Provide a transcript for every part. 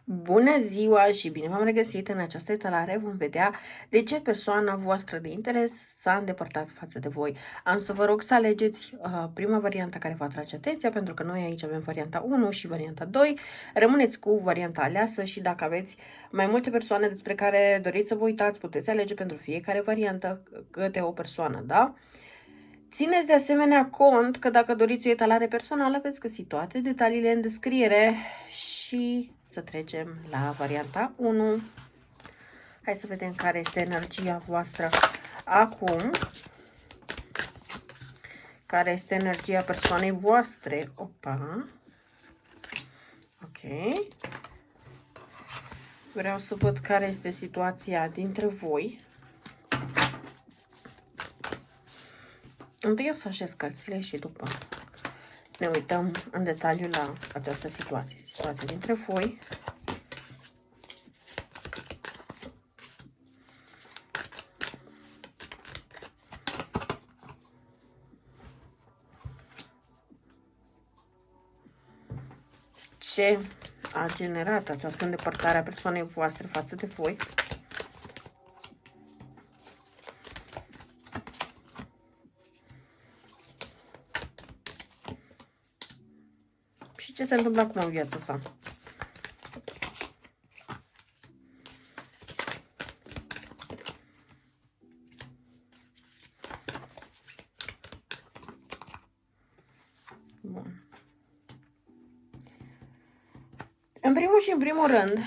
Bună ziua și bine v-am regăsit! În această etalare vom vedea de ce persoana voastră de interes s-a îndepărtat față de voi. Am să vă rog să alegeți prima variantă care vă atrage atenția, pentru că noi aici avem varianta 1 și varianta 2. Rămâneți cu varianta aleasă și dacă aveți mai multe persoane despre care doriți să vă uitați, puteți alege pentru fiecare variantă câte o persoană, da? Țineți de asemenea cont că dacă doriți o etalare personală, veți găsi toate detaliile în descriere și să trecem la varianta 1. Hai să vedem care este energia voastră acum. Care este energia persoanei voastre. Opa. Ok. Vreau să văd care este situația dintre voi. Întâi o să așez cărțile și după ne uităm în detaliu la această situație. Situația dintre voi. Ce a generat această îndepărtare a persoanei voastre față de voi? Și ce se întâmplă acum în viața sa? Bun. În primul și în primul rând,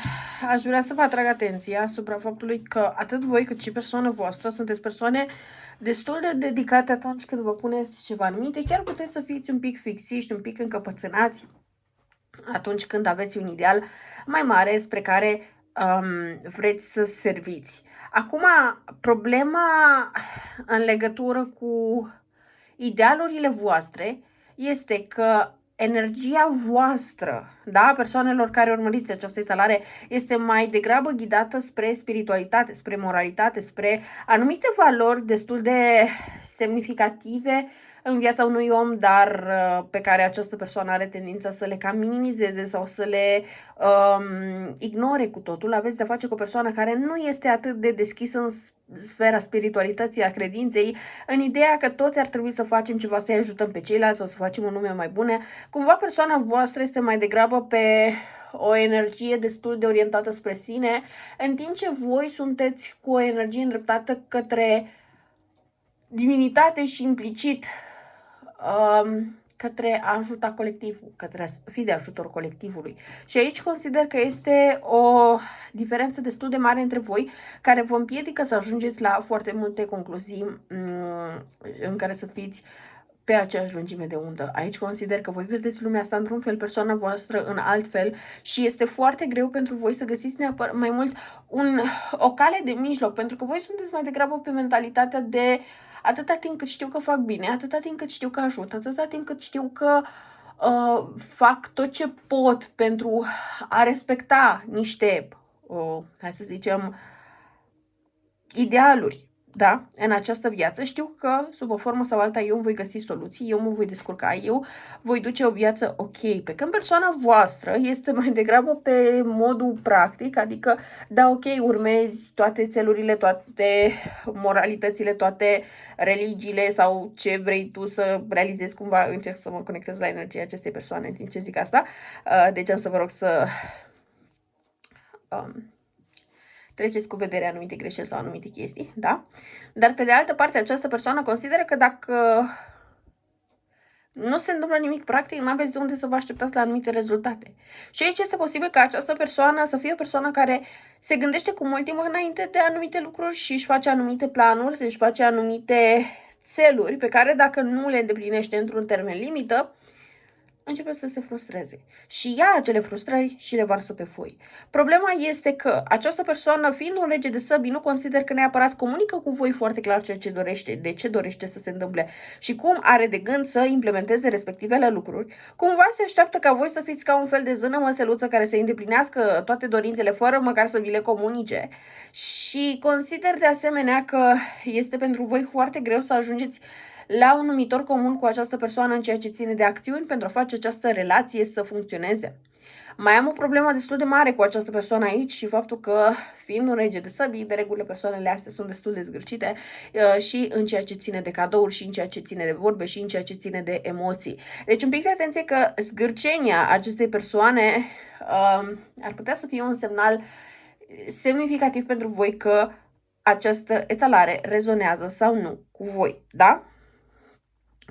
aș vrea să vă atrag atenția asupra faptului că atât voi cât și persoana voastră sunteți persoane destul de dedicate atunci când vă puneți ceva în minte. Chiar puteți să fiți un pic fixiști, un pic încăpățânați atunci când aveți un ideal mai mare spre care vreți să serviți. Acum, problema în legătură cu idealurile voastre este că energia voastră, da, persoanelor care urmăriți această etalare, este mai degrabă ghidată spre spiritualitate, spre moralitate, spre anumite valori destul de semnificative în viața unui om, dar pe care această persoană are tendința să le cam minimizeze sau să le ignore cu totul. Aveți de face cu o persoană care nu este atât de deschisă în sfera spiritualității, a credinței, în ideea că toți ar trebui să facem ceva, să-i ajutăm pe ceilalți sau să facem o lume mai bună. Cumva persoana voastră este mai degrabă pe o energie destul de orientată spre sine, în timp ce voi sunteți cu o energie îndreptată către divinitate și implicit către a ajuta colectivul, către a fi de ajutor colectivului. Și aici consider că este o diferență destul de mare între voi, care vă împiedică să ajungeți la foarte multe concluzii în care să fiți pe aceeași lungime de undă. Aici consider că voi vedeți lumea asta într-un fel, persoana voastră în alt fel și este foarte greu pentru voi să găsiți mai mult o cale de mijloc, pentru că voi sunteți mai degrabă pe mentalitatea de atâta timp cât știu că fac bine, atâta timp cât știu că ajut, atâta timp cât știu că fac tot ce pot pentru a respecta niște, hai să zicem, idealuri, da, în această viață, știu că sub o formă sau alta eu îmi voi găsi soluții, eu mă voi descurca, eu voi duce o viață ok. Pe când persoana voastră este mai degrabă pe modul practic, adică, da, ok, urmezi toate țelurile, toate moralitățile, toate religiile sau ce vrei tu să realizezi cumva, încerc să mă conectez la energia acestei persoane în timp ce zic asta, deci am să vă rog să treceți cu vederea anumite greșeli sau anumite chestii, da? Dar pe de altă parte, această persoană consideră că dacă nu se întâmplă nimic practic, nu aveți de unde să vă așteptați la anumite rezultate. Și aici este posibil ca această persoană să fie o persoană care se gândește cu mult timp înainte de anumite lucruri și își face anumite planuri, își face anumite țeluri pe care dacă nu le îndeplinește într-un termen limită, începe să se frustreze. Și ia acele frustrări și le varsă pe foi. Problema este că această persoană, fiind un rege de săbii, nu consider că neapărat comunică cu voi foarte clar ceea ce dorește, de ce dorește să se întâmple și cum are de gând să implementeze respectivele lucruri. Cumva se așteaptă ca voi să fiți ca un fel de zână măseluță care să îndeplinească toate dorințele fără măcar să vi le comunice. Și consider de asemenea că este pentru voi foarte greu să ajungeți la un numitor comun cu această persoană în ceea ce ține de acțiuni pentru a face această relație să funcționeze. Mai am o problemă destul de mare cu această persoană aici și faptul că, fiind un rege de săbii, de regulă persoanele astea sunt destul de zgârcite și în ceea ce ține de cadouri, și în ceea ce ține de vorbe, și în ceea ce ține de emoții. Deci un pic de atenție că zgârcenia acestei persoane ar putea să fie un semnal semnificativ pentru voi că această etalare rezonează sau nu cu voi, da?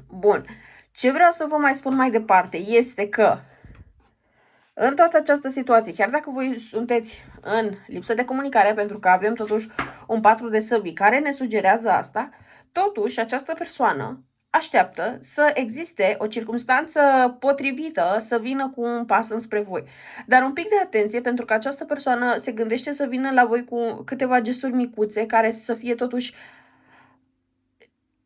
Bun. Ce vreau să vă mai spun mai departe este că în toată această situație, chiar dacă voi sunteți în lipsă de comunicare, pentru că avem totuși un 4 de săbii care ne sugerează asta, totuși această persoană așteaptă să existe o circunstanță potrivită să vină cu un pas înspre voi. Dar un pic de atenție, pentru că această persoană se gândește să vină la voi cu câteva gesturi micuțe care să fie totuși,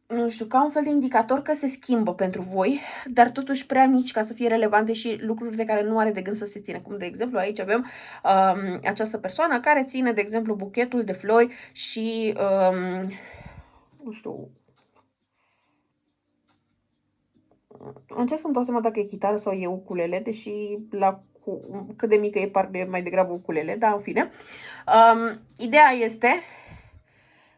nu știu, ca un fel de indicator că se schimbă pentru voi, dar totuși prea mici ca să fie relevante și lucruri de care nu are de gând să se ține. Cum de exemplu aici avem această persoană care ține, de exemplu, buchetul de flori și, nu știu, încerc să-mi dau seama dacă e chitară sau e ukulele, deși cât de mică e parcă mai degrabă ukulele, dar în fine. Ideea este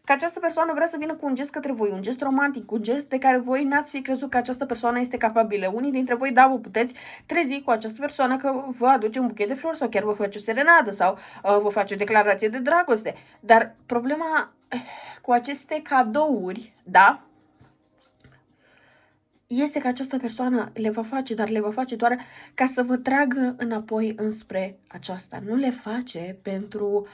că această persoană vrea să vină cu un gest către voi, un gest romantic, un gest de care voi n-ați fi crezut că această persoană este capabilă. Unii dintre voi, da, vă puteți trezi cu această persoană că vă aduce un buchet de flori sau chiar vă face o serenadă sau vă face o declarație de dragoste. Dar problema cu aceste cadouri, da, este că această persoană le va face, dar le va face doar ca să vă tragă înapoi înspre aceasta. Nu le face pentru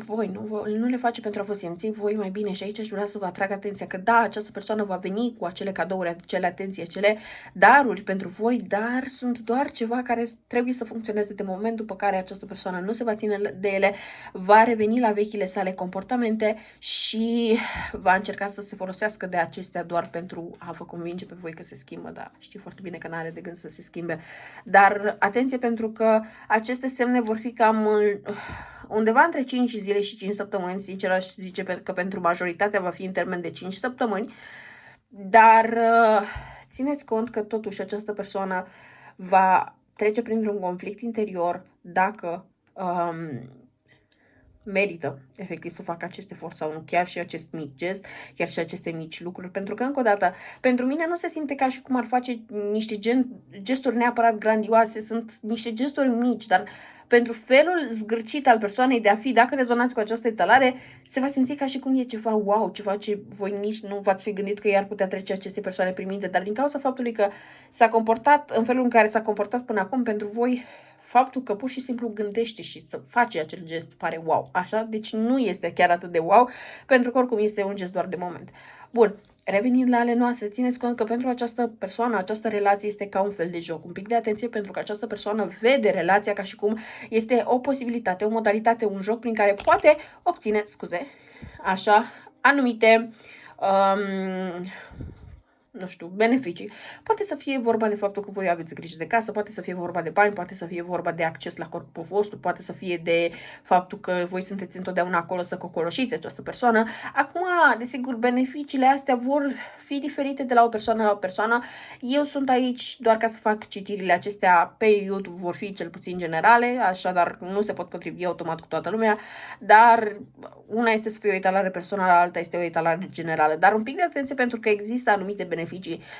voi, nu le face pentru a vă simți voi mai bine și aici aș vrea să vă atrag atenția că da, această persoană va veni cu acele cadouri, acele atenții, acele daruri pentru voi, dar sunt doar ceva care trebuie să funcționeze de moment, după care această persoană nu se va ține de ele, va reveni la vechile sale comportamente și va încerca să se folosească de acestea doar pentru a vă convinge pe voi că se schimbă, da, știu foarte bine că nu are de gând să se schimbe, dar atenție pentru că aceste semne vor fi cam undeva între 5 zile și 5 săptămâni, sincer aș zice că pentru majoritatea va fi în termen de 5 săptămâni, dar țineți cont că totuși această persoană va trece printr-un conflict interior dacă merită efectiv să facă acest efort sau nu, chiar și acest mic gest, chiar și aceste mici lucruri, pentru că încă o dată, pentru mine nu se simte ca și cum ar face niște gesturi neapărat grandioase, sunt niște gesturi mici, dar pentru felul zgârcit al persoanei de a fi, dacă rezonați cu această etalare, se va simți ca și cum e ceva wow, ceva ce voi nici nu v-ați fi gândit că i-ar putea trece aceste persoane prin minte, dar din cauza faptului că s-a comportat în felul în care s-a comportat până acum pentru voi, faptul că pur și simplu gândește și să face acel gest pare wow, așa? Deci nu este chiar atât de wow, pentru că oricum este un gest doar de moment. Bun, revenind la ale noastre, țineți cont că pentru această persoană, această relație este ca un fel de joc. Un pic de atenție pentru că această persoană vede relația ca și cum este o posibilitate, o modalitate, un joc prin care poate obține, așa, anumite nu știu, beneficii. Poate să fie vorba de faptul că voi aveți grijă de casă, poate să fie vorba de bani, poate să fie vorba de acces la corpul vostru, poate să fie de faptul că voi sunteți întotdeauna acolo să cocoloșiți această persoană. Acum, desigur, beneficiile astea vor fi diferite de la o persoană la o persoană. Eu sunt aici doar ca să fac citirile acestea pe YouTube, vor fi cel puțin generale, așadar nu se pot potrivi automat cu toată lumea, dar una este să fie o etalare personală, alta este o etalare generală. Dar un pic de atenție pentru că există anumite beneficii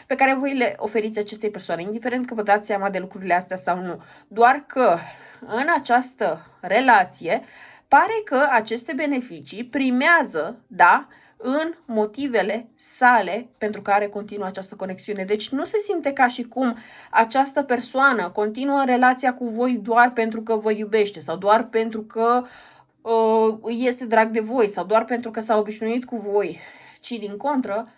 pe care voi le oferiți acestei persoane, indiferent că vă dați seama de lucrurile astea sau nu. Doar că în această relație pare că aceste beneficii primează, da, în motivele sale pentru care continuă această conexiune. Deci nu se simte ca și cum această persoană continuă relația cu voi doar pentru că vă iubește sau doar pentru că este drag de voi sau doar pentru că s-a obișnuit cu voi, ci din contră,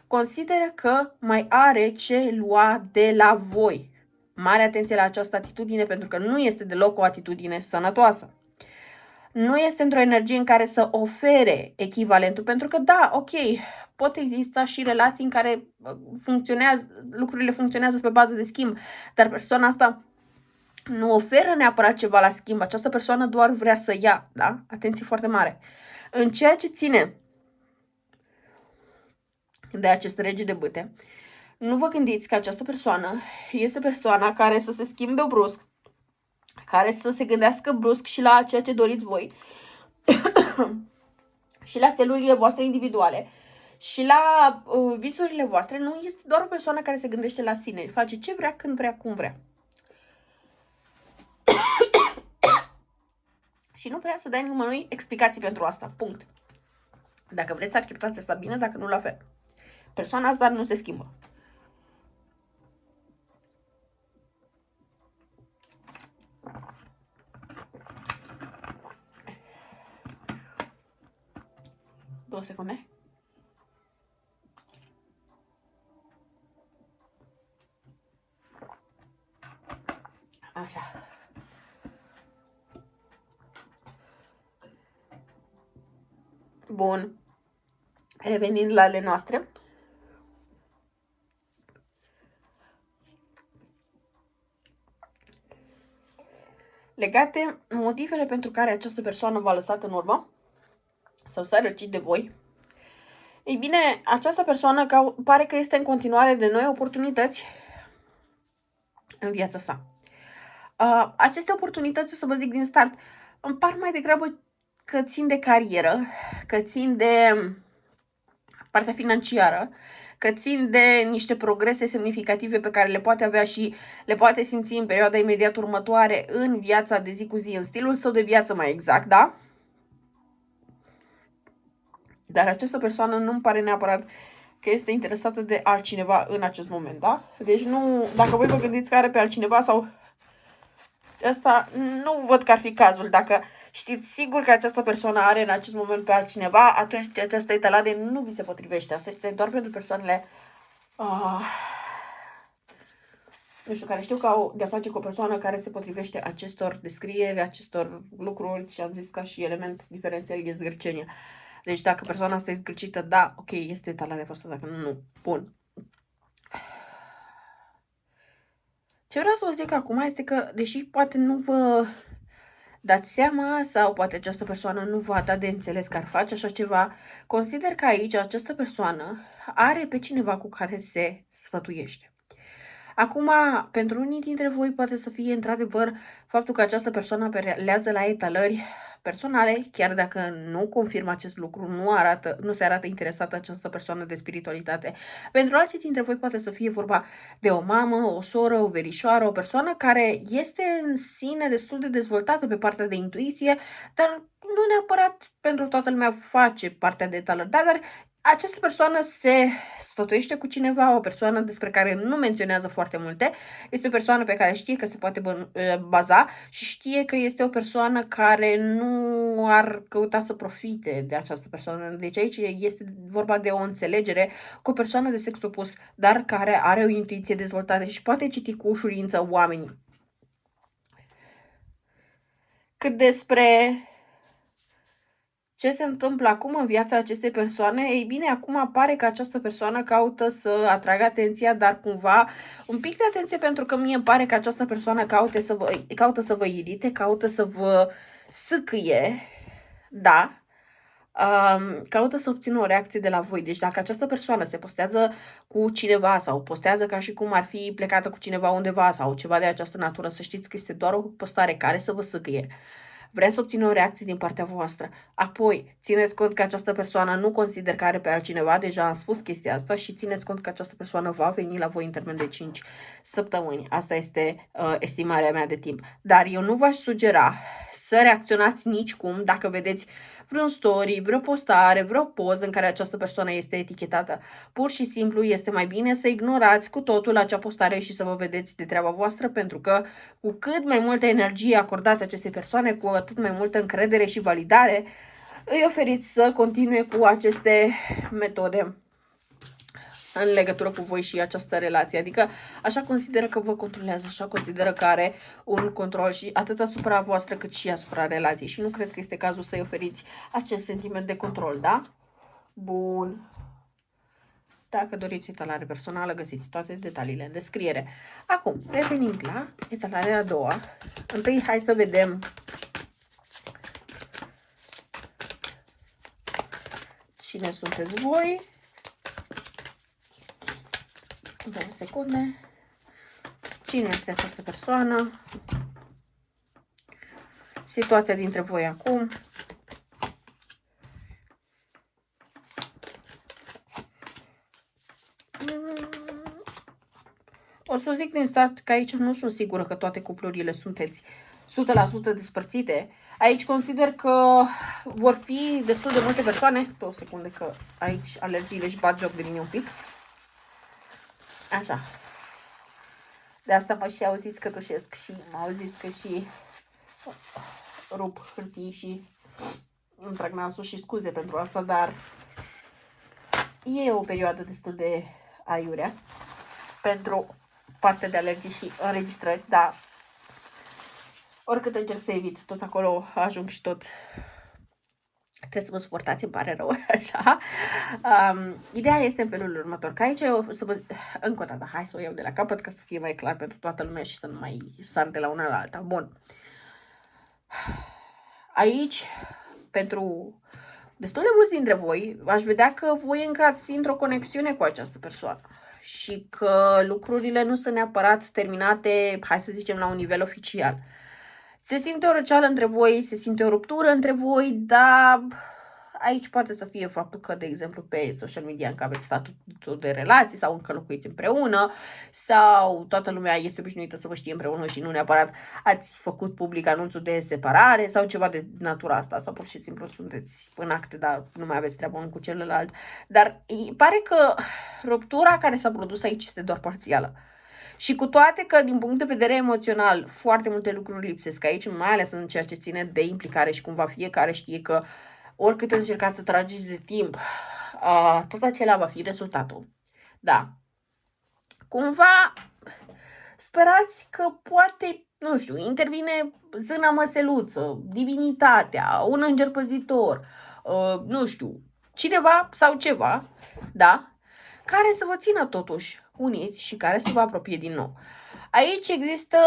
consideră că mai are ce lua de la voi. Mare atenție la această atitudine pentru că nu este deloc o atitudine sănătoasă. Nu este într-o energie în care să ofere echivalentul, pentru că da, ok, pot exista și relații în care lucrurile funcționează pe bază de schimb, dar persoana asta nu oferă neapărat ceva la schimb, această persoană doar vrea să ia, da? Atenție foarte mare. În ceea ce ține de acest rege de bâte, Nu vă gândiți că această persoană este persoana care să se schimbe brusc, care să se gândească brusc și la ceea ce doriți voi și la țelurile voastre individuale și la visurile voastre. Nu este doar o persoană care se gândește la sine, face ce vrea, când vrea, cum vrea. Și nu vrea să dai nimănui explicații pentru asta. Punct. Dacă vreți să acceptați asta, bine, dacă nu, la fel. Persoana asta nu se schimbă. Două secunde. Așa. Bun. Revenind la ale noastre. Legate motivele pentru care această persoană v-a lăsat în urmă sau s-a răcit de voi. Ei bine, această persoană pare că este în continuare de noi oportunități în viața sa. Aceste oportunități, o să vă zic din start, îmi par mai degrabă că țin de carieră, că țin de partea financiară, că țin de niște progrese semnificative pe care le poate avea și le poate simți în perioada imediat următoare în viața de zi cu zi, în stilul său de viață mai exact, da? Dar această persoană nu-mi pare neapărat că este interesată de altcineva în acest moment, da? Deci nu, dacă voi vă gândiți că are pe altcineva sau asta, nu văd că ar fi cazul. Dacă știți sigur că această persoană are în acest moment pe altcineva, atunci această etalare nu vi se potrivește. Asta este doar pentru persoanele nu știu, care știu că au de-a face cu o persoană care se potrivește acestor descrieri, acestor lucruri și am zis ca și element diferențial e zgârcenia. Deci dacă persoana asta e zgârcită, da, ok, este etalarea voastră, dacă nu, bun. Ce vreau să vă zic acum este că, deși poate nu vă dați seama sau poate această persoană nu v-a dat de înțeles că ar face așa ceva, consider că aici această persoană are pe cineva cu care se sfătuiește. Acum, pentru unii dintre voi poate să fie într-adevăr faptul că această persoană apelează la etalări personale, chiar dacă nu confirmă acest lucru, nu se arată interesată această persoană de spiritualitate. Pentru alții dintre voi poate să fie vorba de o mamă, o soră, o verișoară, o persoană care este în sine destul de dezvoltată pe partea de intuiție, dar nu neapărat pentru toată lumea face partea de etalări, dar această persoană se sfătuiește cu cineva, o persoană despre care nu menționează foarte multe. Este o persoană pe care știe că se poate baza și știe că este o persoană care nu ar căuta să profite de această persoană. Deci aici este vorba de o înțelegere cu o persoană de sex opus, dar care are o intuiție dezvoltată și poate citi cu ușurință oamenii. Cât despre ce se întâmplă acum în viața acestei persoane? Ei bine, acum pare că această persoană caută să atragă atenția, dar cumva un pic de atenție, pentru că mie îmi pare că această persoană caută să vă irite, caută să vă sâcâie, da? Caută să obțină o reacție de la voi. Deci dacă această persoană se postează cu cineva sau postează ca și cum ar fi plecată cu cineva undeva sau ceva de această natură, să știți că este doar o postare care să vă sâcâie. Vrea să obțină o reacție din partea voastră. Apoi, țineți cont că această persoană nu consider că are pe altcineva, deja am spus chestia asta, și țineți cont că această persoană va veni la voi în termen de 5 săptămâni. Asta este estimarea mea de timp. Dar eu nu v-aș sugera să reacționați nicicum dacă vedeți vreun story, vreo postare, vreo poză în care această persoană este etichetată. Pur și simplu este mai bine să ignorați cu totul acea postare și să vă vedeți de treaba voastră, pentru că cu cât mai multă energie acordați acestei persoane, cu atât mai multă încredere și validare îi oferiți să continue cu aceste metode în legătură cu voi și această relație. Adică așa consideră că vă controlează, așa consideră că are un control și atât asupra voastră cât și asupra relației. Și nu cred că este cazul să-i oferiți acest sentiment de control, da? Bun. Dacă doriți etalare personală, găsiți toate detaliile în descriere. Acum, revenind la etalarea a doua. Întâi, hai să vedem cine sunteți voi. 2 secunde. Cine este această persoană? Situația dintre voi acum. O să zic din start că aici nu sunt sigură că toate cuplurile sunteți 100% despărțite. Aici consider că vor fi destul de multe persoane. 2 secunde că aici alergiile își bat joc de mine un pic. Așa. De asta mă și auziți că tușesc și mă auziți că și rup hârtii și îmi trag nasul și scuze pentru asta, dar e o perioadă destul de aiurea pentru partea de alergii și înregistrări, dar oricât încerc să evit, tot acolo ajung și tot trebuie să mă suportați, îmi pare rău, așa. Ideea este în felul următor, că aici eu să vă... Încă o dată, hai să o iau de la capăt ca să fie mai clar pentru toată lumea și să nu mai sar de la una la alta. Bun. Aici, pentru destul de mulți dintre voi, aș vedea că voi încă ați fi într-o conexiune cu această persoană și că lucrurile nu sunt neapărat terminate, hai să zicem, la un nivel oficial. Se simte o răceală între voi, se simte o ruptură între voi, dar aici poate să fie faptul că, de exemplu, pe social media încă aveți statutul de relații sau încă locuiți împreună sau toată lumea este obișnuită să vă știe împreună și nu neapărat ați făcut public anunțul de separare sau ceva de natura asta sau pur și simplu sunteți în acte, dar nu mai aveți treabă unul cu celălalt. Dar pare că ruptura care s-a produs aici este doar parțială. Și cu toate că, din punct de vedere emoțional, foarte multe lucruri lipsesc aici, mai ales în ceea ce ține de implicare și cumva fiecare știe că oricât încercați să trageți de timp, tot acela va fi rezultatul. Da. Cumva sperați că poate, nu știu, intervine zâna măseluță, divinitatea, un înger păzitor, nu știu, cineva sau ceva, da? Care să vă țină totuși uniți și care să vă apropie din nou. Aici există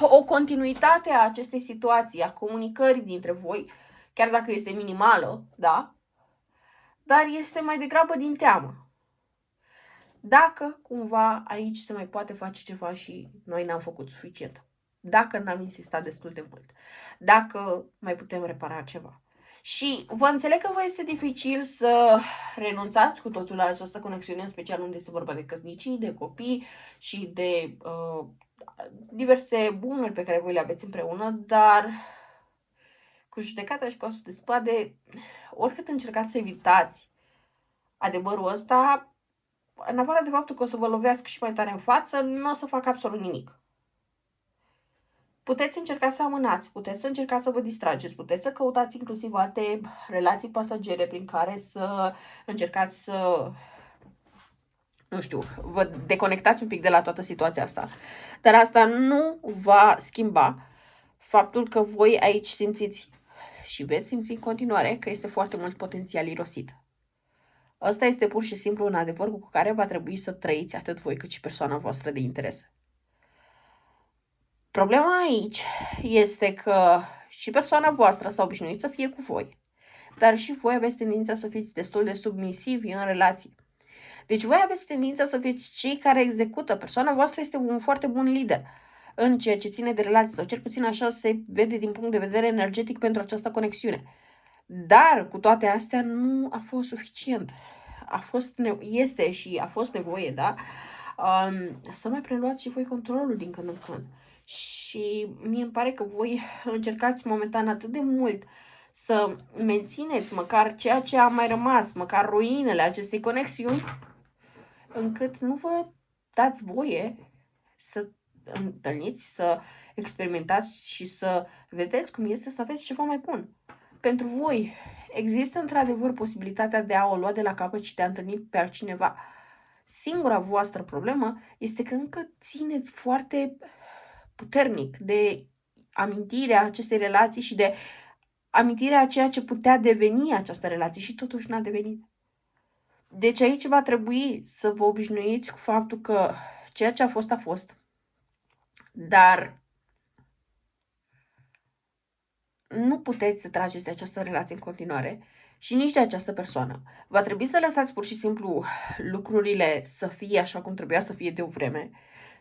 o continuitate a acestei situații, a comunicării dintre voi, chiar dacă este minimală, da? Dar este mai degrabă din teamă. Dacă cumva aici se mai poate face ceva și noi n-am făcut suficient. Dacă n-am insistat destul de mult. Dacă mai putem repara ceva. Și vă înțeleg că vă este dificil să renunțați cu totul la această conexiune, în special unde este vorba de căsnicii, de copii și de diverse bunuri pe care voi le aveți împreună, dar cu judecata și cu asul de spade, oricât încercați să evitați adevărul ăsta, în afară de faptul că o să vă lovească și mai tare în față, nu o să fac absolut nimic. Puteți încerca să amânați, puteți să încercați să vă distrageți, puteți să căutați inclusiv alte relații pasagere prin care să încercați să, nu știu, vă deconectați un pic de la toată situația asta. Dar asta nu va schimba faptul că voi aici simțiți și veți simți în continuare că este foarte mult potențial irosit. Ăsta este pur și simplu un adevăr cu care va trebui să trăiți atât voi cât și persoana voastră de interes. Problema aici este că și persoana voastră s-a obișnuit să fie cu voi, dar și voi aveți tendința să fiți destul de submisivi în relații. Deci voi aveți tendința să fiți cei care execută. Persoana voastră este un foarte bun lider în ceea ce ține de relații, sau cel puțin așa se vede din punct de vedere energetic pentru această conexiune. Dar cu toate astea nu a fost suficient. Este și a fost nevoie, da? Să mai preluați și voi controlul din când în când. Și mie îmi pare că voi încercați momentan atât de mult să mențineți măcar ceea ce a mai rămas, măcar ruinele acestei conexiuni, încât nu vă dați voie să întâlniți, să experimentați și să vedeți cum este să aveți ceva mai bun. Pentru voi există într-adevăr posibilitatea de a o lua de la capăt și de a întâlni pe altcineva. Singura voastră problemă este că încă țineți foarte puternic de amintirea acestei relații și de amintirea a ceea ce putea deveni această relație și totuși n-a devenit. Deci aici va trebui să vă obișnuiți cu faptul că ceea ce a fost, dar nu puteți să trageți de această relație în continuare și nici de această persoană. Va trebui să lăsați pur și simplu lucrurile să fie așa cum trebuia să fie de o vreme,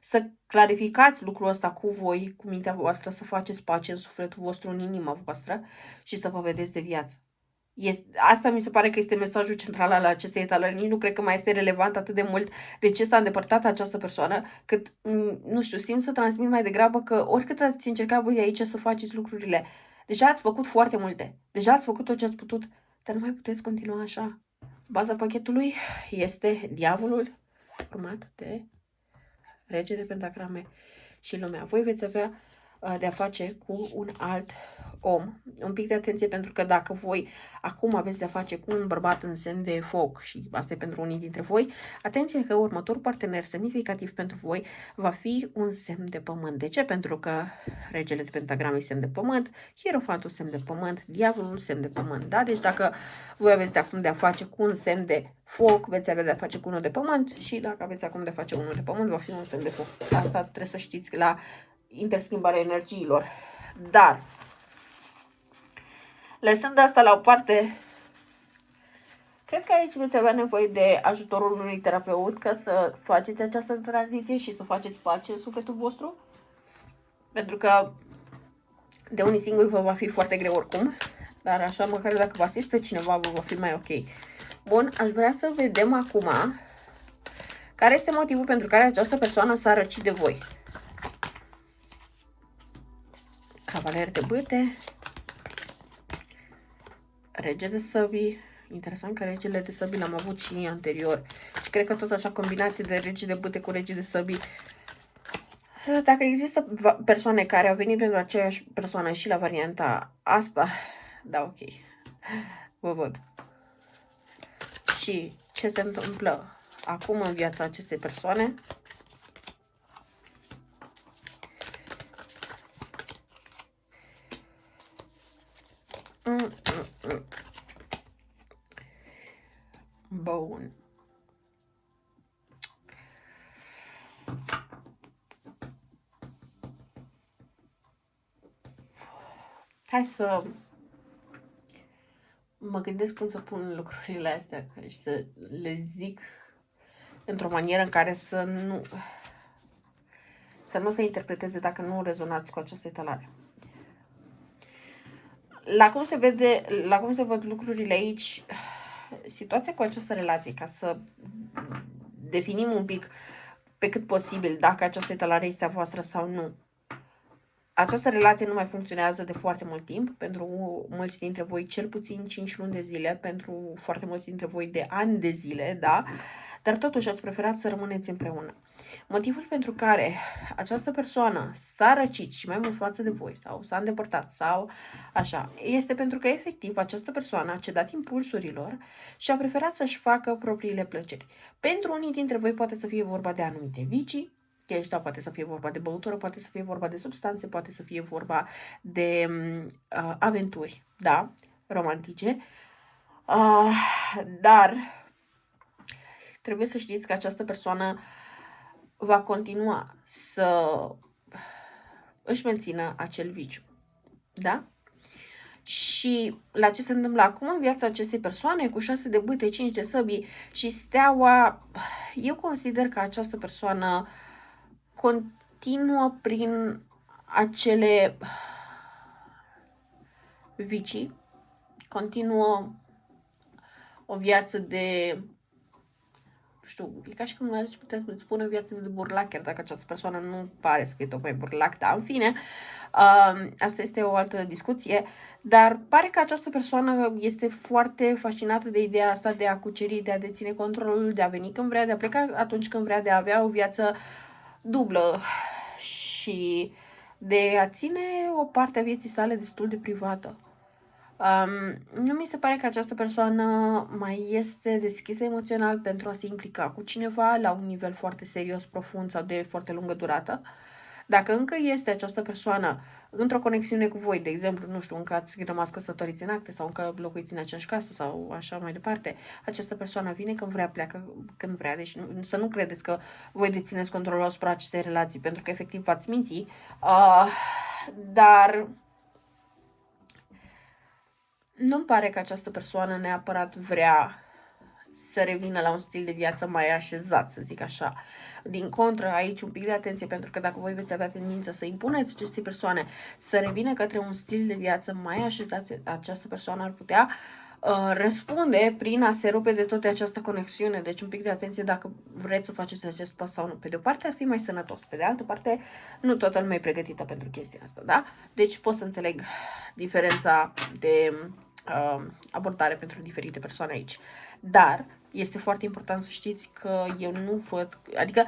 să clarificați lucrul ăsta cu voi, cu mintea voastră, să faceți pace în sufletul vostru, în inima voastră și să vă vedeți de viață. Asta mi se pare că este mesajul central al acestei etalări. Nici nu cred că mai este relevant atât de mult de ce s-a îndepărtat această persoană, cât, nu știu, simt să transmit mai degrabă că oricât ați încercat voi aici să faceți lucrurile, deja ați făcut foarte multe. Deja ați făcut tot ce ați putut, dar nu mai puteți continua așa. Baza pachetului este diavolul format de rege de pentagrame și lumea. Voi veți avea de a face cu un alt om. Un pic de atenție, pentru că dacă voi acum aveți de a face cu un bărbat în semn de foc, și asta e pentru unii dintre voi, atenție că următorul partener semnificativ pentru voi va fi un semn de pământ. De ce? Pentru că regele de pentagrame e semn de pământ, hierofantul semn de pământ, diavolul semn de pământ. Da? Deci dacă voi aveți de acum de a face cu un semn de foc, veți avea de a face cu unul de pământ, și dacă aveți acum de a face unul de pământ, va fi un semn de foc. Asta trebuie să știți la interschimbarea energiilor. Dar, lăsând asta la o parte, cred că aici veți avea nevoie de ajutorul unui terapeut ca să faceți această tranziție și să faceți pace în sufletul vostru. Pentru că de unii singuri vă va fi foarte greu oricum, dar așa măcar dacă vă asistă cineva, vă va fi mai ok. Bun, aș vrea să vedem acum care este motivul pentru care această persoană s-a răcit de voi. Cavaler de bâte, rege de săbii. Interesant că regele de săbii l-am avut și anterior. Și cred că tot așa combinație de rege de bâte cu rege de săbii. Dacă există persoane care au venit pentru aceeași persoană și la varianta asta, da, ok. Vă văd. Și ce se întâmplă acum în viața acestei persoane? Bun. Hai să mă gândesc cum să pun lucrurile astea și să le zic într-o manieră în care să nu se interpreteze dacă nu rezonați cu această etalare. La cum se văd lucrurile aici, situația cu această relație, ca să definim un pic pe cât posibil dacă această etalare este a voastră sau nu. Această relație nu mai funcționează de foarte mult timp, pentru mulți dintre voi cel puțin 5 luni de zile, pentru foarte mulți dintre voi de ani de zile, da? Dar totuși ați preferat să rămâneți împreună. Motivul pentru care această persoană s-a răcit și mai mult față de voi sau s-a îndepărtat sau așa, este pentru că efectiv această persoană a cedat impulsurilor și a preferat să-și facă propriile plăceri. Pentru unii dintre voi poate să fie vorba de anumite vicii, da, poate să fie vorba de băutură, poate să fie vorba de substanțe, poate să fie vorba de aventuri, da, romantice, dar trebuie să știți că această persoană va continua să își mențină acel viciu, da? Și la ce se întâmplă acum în viața acestei persoane, cu 6 de bâte, 5 de săbii și steaua, eu consider că această persoană continuă prin acele vicii, continuă o viață de, nu știu, e ca și cum aș putea să spune viață de burlac, chiar dacă această persoană nu pare să fie tocmai burlac, dar în fine, asta este o altă discuție, dar pare că această persoană este foarte fascinată de ideea asta de a cuceri, de a deține controlul, de a veni când vrea, de a pleca atunci când vrea, de a avea o viață dublă și de a ține o parte a vieții sale destul de privată. Nu mi se pare că această persoană mai este deschisă emoțional pentru a se implica cu cineva la un nivel foarte serios, profund sau de foarte lungă durată. Dacă încă este această persoană într-o conexiune cu voi, de exemplu, nu știu, încă ați rămas căsătoriți în acte sau încă locuiți în aceeași casă sau așa mai departe, această persoană vine când vrea, pleacă când vrea, deci să nu credeți că voi dețineți controlul asupra acestei relații, pentru că efectiv v-ați minți, dar Nu-mi pare că această persoană neapărat vrea să revină la un stil de viață mai așezat, să zic așa. Din contră, aici un pic de atenție, pentru că dacă voi veți avea tendința să impuneți acestei persoane să revină către un stil de viață mai așezat, această persoană ar putea răspunde prin a se rupe de toate această conexiune. Deci un pic de atenție dacă vreți să faceți acest pas sau nu. Pe de o parte ar fi mai sănătos, pe de altă parte nu toată lumea e pregătită pentru chestia asta, da? Deci pot să înțeleg diferența de abordare pentru diferite persoane aici. Dar este foarte important să știți că eu nu văd, adică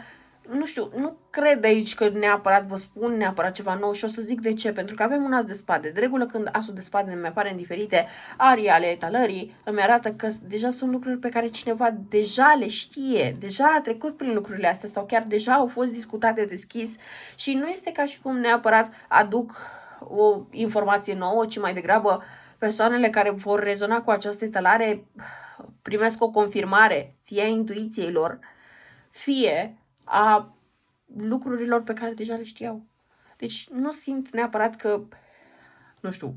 nu știu, nu cred aici că neapărat vă spun neapărat ceva nou și o să zic de ce. Pentru că avem un as de spade. De regulă când asul de spade îmi apare în diferite arii ale etalării, îmi arată că deja sunt lucruri pe care cineva deja le știe, deja a trecut prin lucrurile astea sau chiar deja au fost discutate deschis și nu este ca și cum neapărat aduc o informație nouă, ci mai degrabă persoanele care vor rezona cu această etalare primesc o confirmare, fie a intuiției lor, fie a lucrurilor pe care deja le știau. Deci nu simt neapărat că, nu știu,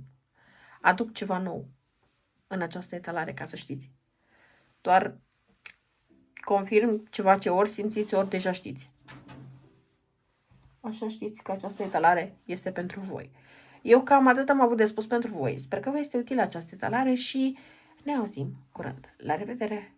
aduc ceva nou în această etalare, ca să știți. Doar confirm ceva ce ori simțiți, ori deja știți. Așa știți că această etalare este pentru voi. Eu cam atât am avut de spus pentru voi. Sper că vă este utilă această etalare și ne auzim curând. La revedere!